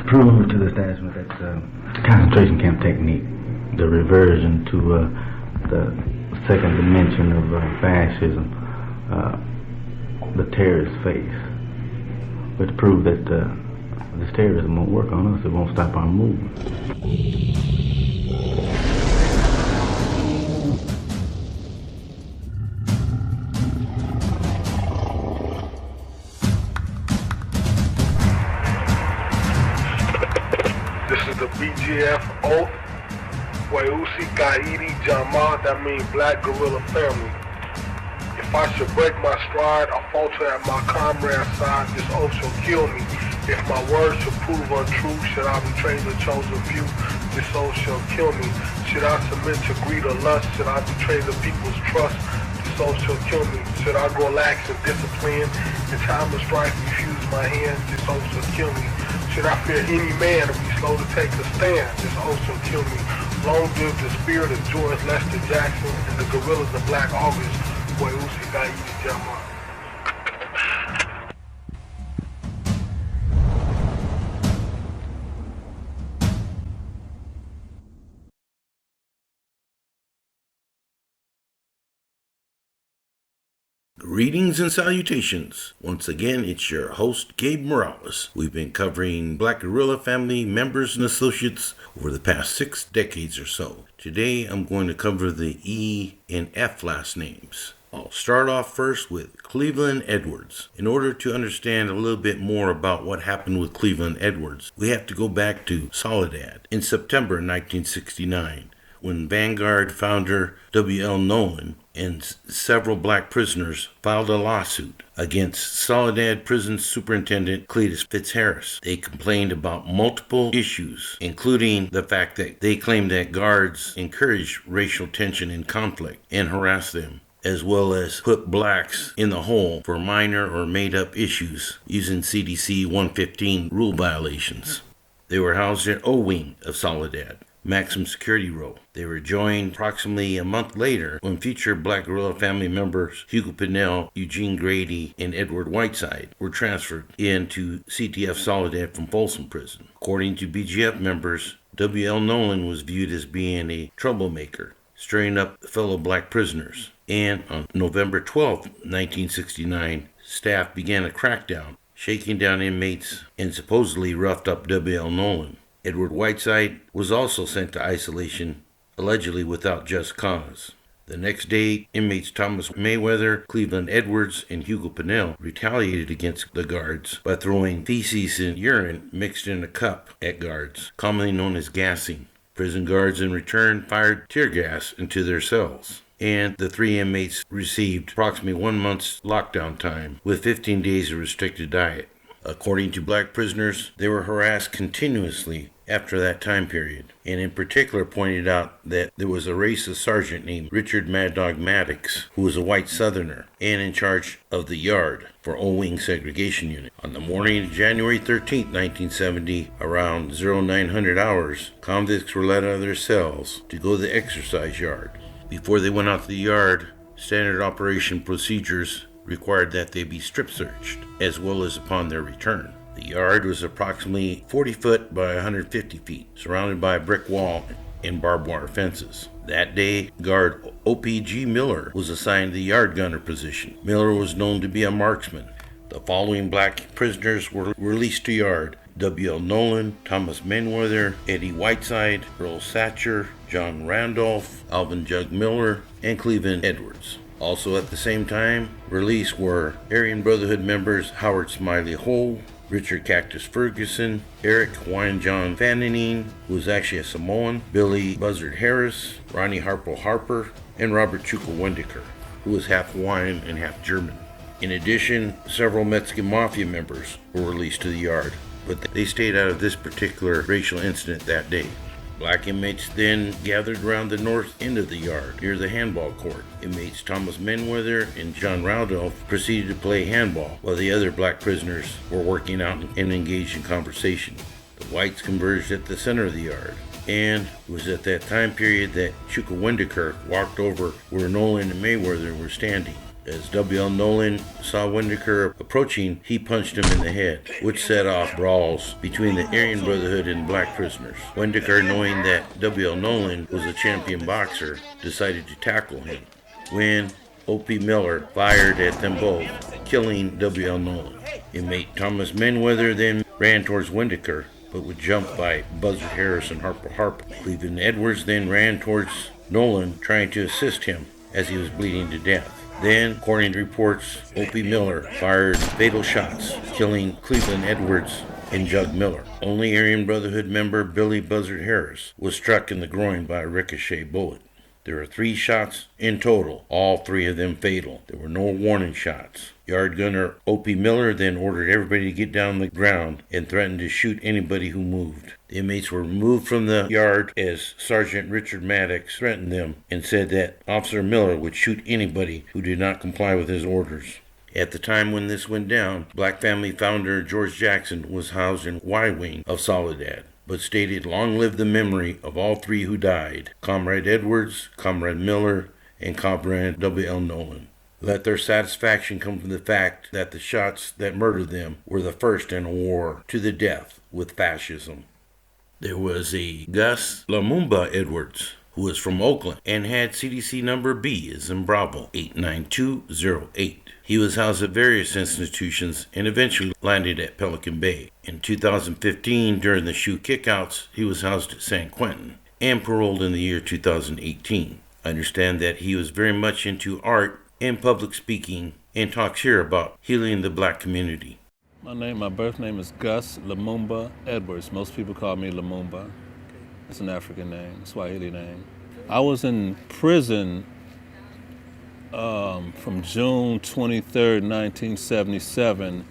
prove to the establishment that the concentration camp technique, the reversion to the second dimension of fascism, the terrorist phase, but to prove that this terrorism won't work on us, it won't stop our movement. The BGF oath, Mousie, Gaidi, Jama, that means Black Guerrilla Family. If I should break my stride or falter at my comrade's side, this oath shall kill me. If my words should prove untrue, should I betray the chosen few, this oath shall kill me. Should I submit to greed or lust, should I betray the people's trust, this oath shall kill me. Should I grow lax in discipline, in time of strife refuse my hand, this oath shall kill me. Should I fear any man or be slow to take a stand, this oath shall kill me. Long live the spirit of George Lester Jackson and the guerrillas of Black August, Mousie, Gaidi, Jama. Greetings and salutations. Once again, it's your host, Gabe Morales. We've been covering Black Guerrilla Family members and associates over the past 6 decades or so. Today, I'm going to cover the E and F last names. I'll start off first with Cleveland Edwards. In order to understand a little bit more about what happened with Cleveland Edwards, we have to go back to Soledad in September 1969. When Vanguard founder W.L. Nolan and several black prisoners filed a lawsuit against Soledad Prison Superintendent Cletus Fitzgerald. They complained about multiple issues, including the fact that they claimed that guards encouraged racial tension and conflict and harassed them, as well as put blacks in the hole for minor or made-up issues using CDC 115 rule violations. They were housed at O Wing of Soledad, maximum security row. They were joined approximately a month later when future Black Guerrilla Family members Hugo Pinnell, Eugene Grady, and Edward Whiteside were transferred into CTF Soledad from Folsom Prison. According to BGF members, W.L. Nolan was viewed as being a troublemaker, stirring up fellow black prisoners. And on November 12, 1969, staff began a crackdown, shaking down inmates and supposedly roughed up W.L. Nolan. Edward Whiteside was also sent to isolation, allegedly without just cause. The next day, inmates Thomas Mayweather, Cleveland Edwards, and Hugo Pinnell retaliated against the guards by throwing feces and urine mixed in a cup at guards, commonly known as gassing. Prison guards in return fired tear gas into their cells, and the 3 inmates received approximately 1 month's lockdown time with 15 days of restricted diet. According to black prisoners, they were harassed continuously after that time period, and in particular pointed out that there was a racist sergeant named Richard Mad Dog Maddox, who was a white southerner and in charge of the yard for O Wing segregation unit. On the morning of January 13, 1970, around 0900 hours, convicts were let out of their cells to go to the exercise yard. Before they went out to the yard, standard operation procedures required that they be strip searched, as well as upon their return. The yard was approximately 40 foot by 150 feet, surrounded by a brick wall and barbed wire fences. That day, guard O.P.G. Miller was assigned the yard gunner position. Miller was known to be a marksman. The following black prisoners were released to yard: W.L. Nolan, Thomas Mayweather, Eddie Whiteside, Earl Satcher, John Randolph, Alvin Jug Miller, and Cleveland Edwards. Also at the same time, released were Aryan Brotherhood members Howard Smiley Hole, Richard Cactus Ferguson, Eric Hawaiian John Fanning, who was actually a Samoan, Billy Buzzard Harris, Ronnie Harper, and Robert Chuka Wendiker, who was half Hawaiian and half German. In addition, several Mexican Mafia members were released to the yard, but they stayed out of this particular racial incident that day. Black inmates then gathered around the north end of the yard, near the handball court. Inmates Thomas Mayweather and John Randolph proceeded to play handball, while the other black prisoners were working out and engaged in conversation. The whites converged at the center of the yard, and it was at that time period that Chuka Wendiker walked over where Nolan and Mayweather were standing. As W.L. Nolan saw Whitaker approaching, he punched him in the head, which set off brawls between the Aryan Brotherhood and black prisoners. Whitaker, knowing that W.L. Nolan was a champion boxer, decided to tackle him, when O.P. Miller fired at them both, killing W.L. Nolan. Inmate Thomas Menweather then ran towards Whitaker, but was jumped by Buzzard Harris and Harper. Cleveland Edwards then ran towards Nolan, trying to assist him as he was bleeding to death. Then, according to reports, O.P. Miller fired fatal shots, killing Cleveland Edwards and Jug Miller. Only Aryan Brotherhood member Billy Buzzard Harris was struck in the groin by a ricochet bullet. There were 3 shots in total, all 3 of them fatal. There were no warning shots. Yard gunner O.P. Miller then ordered everybody to get down on the ground and threatened to shoot anybody who moved. The inmates were removed from the yard as Sergeant Richard Maddox threatened them and said that Officer Miller would shoot anybody who did not comply with his orders. At the time when this went down, Black Family founder George Jackson was housed in Y Wing of Soledad, but stated, "Long live the memory of all 3 who died, Comrade Edwards, Comrade Miller, and Comrade W.L. Nolan. Let their satisfaction come from the fact that the shots that murdered them were the first in a war to the death with fascism." There was a Gus Lumba Edwards, who was from Oakland and had CDC number B as in Bravo 89208. He was housed at various institutions and eventually landed at Pelican Bay. In 2015, during the shoe kickouts, he was housed at San Quentin and paroled in the year 2018. I understand that he was very much into art and public speaking and talks here about healing the black community. My birth name is Gus Lumba Edwards. Most people call me Lamumba. It's an African name, Swahili name. I was in prison from June 23rd, 1977,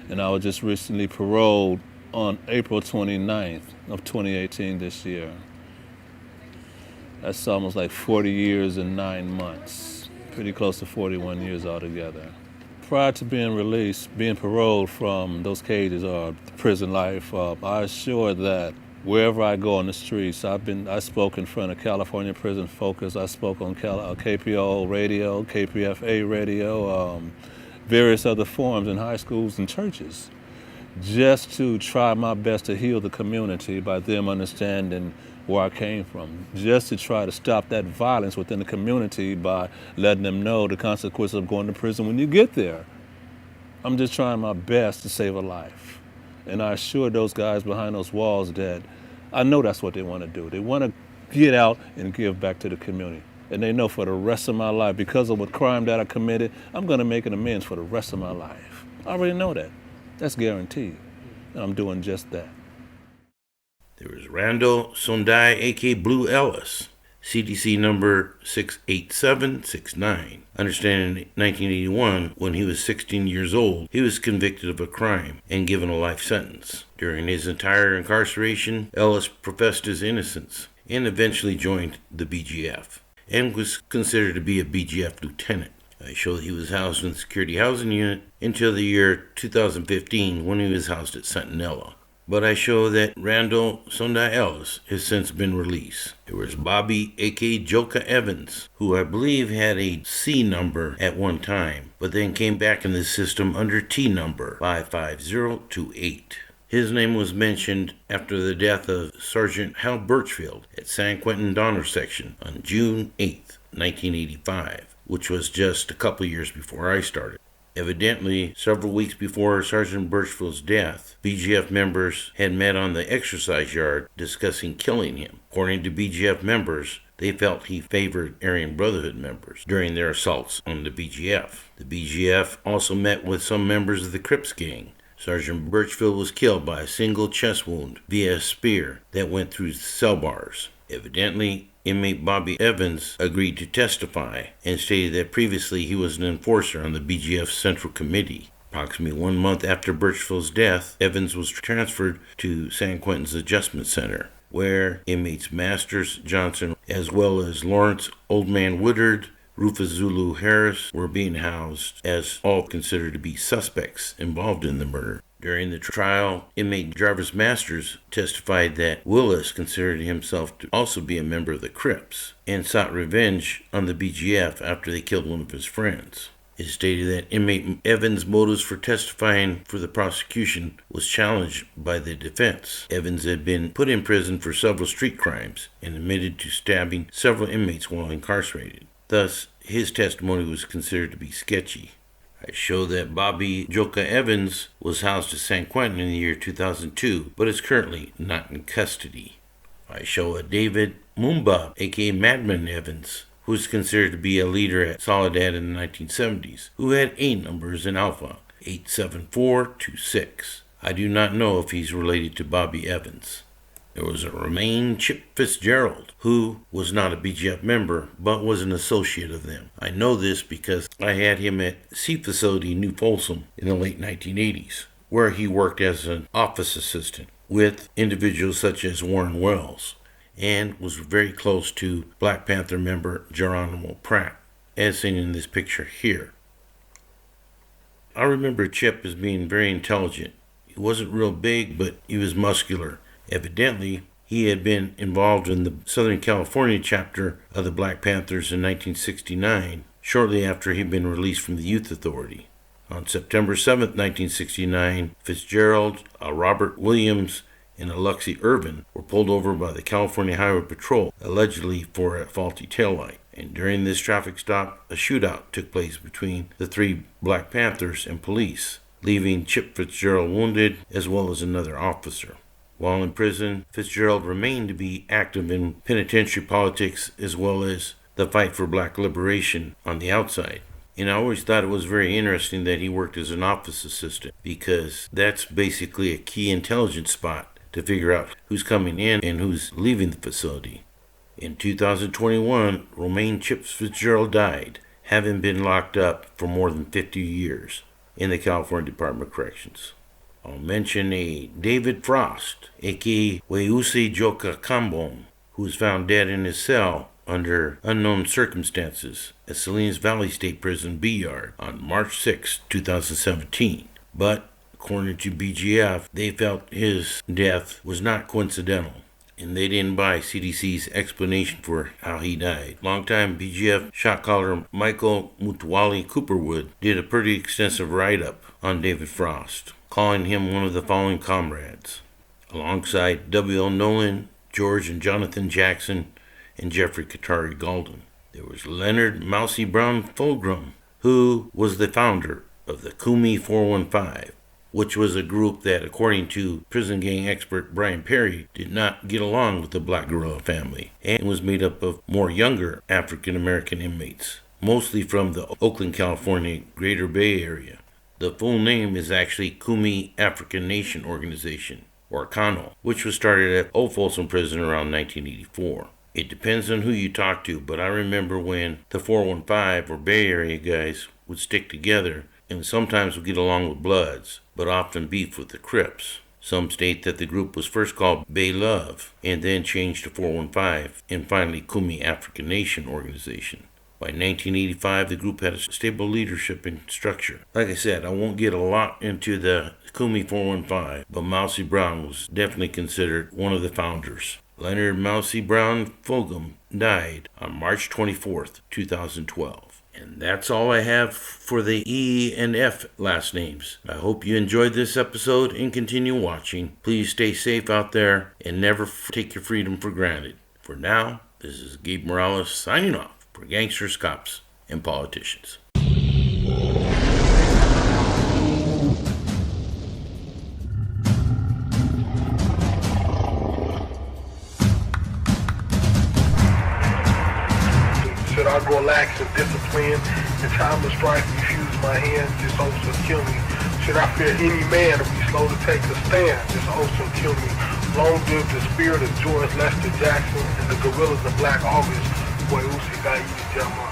and I was just recently paroled on April 29th of 2018 this year. That's almost like 40 years and 9 months, pretty close to 41 years altogether. Prior to being released, being paroled from those cages or prison life, I assure that wherever I go on the streets, I spoke in front of California Prison Focus. I spoke on KPO radio, KPFA radio, various other forums in high schools and churches, just to try my best to heal the community by them understanding where I came from, just to try to stop that violence within the community by letting them know the consequences of going to prison when you get there. I'm just trying my best to save a life. And I assure those guys behind those walls that I know that's what they want to do. They want to get out and give back to the community. And they know for the rest of my life, because of what crime that I committed, I'm going to make an amends for the rest of my life. I already know that. That's guaranteed. And I'm doing just that. There was Randall Sondai, a.k.a. Blue Ellis, CDC number 68769. Understanding in 1981, when he was 16 years old, he was convicted of a crime and given a life sentence. During his entire incarceration, Ellis professed his innocence and eventually joined the BGF and was considered to be a BGF lieutenant. I show that he was housed in the Security Housing Unit until the year 2015 when he was housed at Centinela. But I show that Randall Sondai Ellis has since been released. There was Bobby, a.k.a. Joka Evans, who I believe had a C number at one time, but then came back in the system under T number 55028. His name was mentioned after the death of Sergeant Hal Birchfield at San Quentin Donner Section on June 8, 1985, which was just a couple years before I started. Evidently, several weeks before Sergeant Birchfield's death, BGF members had met on the exercise yard discussing killing him. According to BGF members, they felt he favored Aryan Brotherhood members during their assaults on the BGF. The BGF also met with some members of the Crips gang. Sergeant Birchfield was killed by a single chest wound via a spear that went through cell bars. Evidently, inmate Bobby Evans agreed to testify and stated that previously he was an enforcer on the BGF Central Committee. Approximately 1 month after Birchfield's death, Evans was transferred to San Quentin's Adjustment Center, where inmates Masters, Johnson, as well as Lawrence Old Man Woodard, Rufus Zulu Harris were being housed, as all considered to be suspects involved in the murder. During the trial, inmate Jarvis Masters testified that Willis considered himself to also be a member of the Crips and sought revenge on the BGF after they killed one of his friends. It stated that inmate Evans' motives for testifying for the prosecution was challenged by the defense. Evans had been put in prison for several street crimes and admitted to stabbing several inmates while incarcerated. Thus, his testimony was considered to be sketchy. I show that Bobby Joka Evans was housed at San Quentin in the year 2002, but is currently not in custody. I show a David Mumba, aka Madman Evans, who was considered to be a leader at Soledad in the 1970s, who had 8 numbers in Alpha, 87426. I do not know if he's related to Bobby Evans. There was a Romaine Chip Fitzgerald, who was not a BGF member, but was an associate of them. I know this because I had him at C Facility New Folsom in the late 1980s, where he worked as an office assistant with individuals such as Warren Wells, and was very close to Black Panther member Geronimo Pratt, as seen in this picture here. I remember Chip as being very intelligent. He wasn't real big, but he was muscular. Evidently, he had been involved in the Southern California chapter of the Black Panthers in 1969, shortly after he'd been released from the Youth Authority. On September 7, 1969, Fitzgerald, Robert Williams, and Alexi Irvin were pulled over by the California Highway Patrol, allegedly for a faulty taillight. And during this traffic stop, a shootout took place between the 3 Black Panthers and police, leaving Chip Fitzgerald wounded as well as another officer. While in prison, Fitzgerald remained to be active in penitentiary politics as well as the fight for black liberation on the outside. And I always thought it was very interesting that he worked as an office assistant, because that's basically a key intelligence spot to figure out who's coming in and who's leaving the facility. In 2021, Romaine Chip Fitzgerald died, having been locked up for more than 50 years in the California Department of Corrections. I'll mention a David Frost, aka Weusi Joka Kambon, who was found dead in his cell under unknown circumstances at Salinas Valley State Prison B Yard on March 6, 2017. But according to BGF, they felt his death was not coincidental, and they didn't buy CDC's explanation for how he died. Longtime BGF shot caller Michael Mutwali Cooperwood did a pretty extensive write-up on David Frost, calling him one of the following comrades, alongside W.L. Nolan, George and Jonathan Jackson, and Jeffrey Katari Galden. There was Leonard Mousie Brown Fulgam, who was the founder of the Kumi 415, which was a group that, according to prison gang expert Brian Perry, did not get along with the Black Guerrilla family, and was made up of more younger African American inmates, mostly from the Oakland, California Greater Bay Area. The full name is actually Kumi African Nation Organization, or KANO, which was started at Old Folsom Prison around 1984. It depends on who you talk to, but I remember when the 415 or Bay Area guys would stick together and sometimes would get along with Bloods, but often beef with the Crips. Some state that the group was first called Bay Love and then changed to 415 and finally Kumi African Nation Organization. By 1985, the group had a stable leadership and structure. Like I said, I won't get a lot into the Kumi 415, but Mousie Brown was definitely considered one of the founders. Leonard Mousie Brown Fulgam died on March 24th, 2012. And that's all I have for the E and F last names. I hope you enjoyed this episode and continue watching. Please stay safe out there and never take your freedom for granted. For now, this is Gabe Morales signing off for Gangsters, Cops, and Politicians. Should I go lax and discipline? In time of strife, refuse my hands, this oath will kill me. Should I fear any man or be slow to take a stand? This oath will kill me. Long live the spirit of George Lester Jackson and the guerrillas of Black August. Boy, Uzi got you, Jama.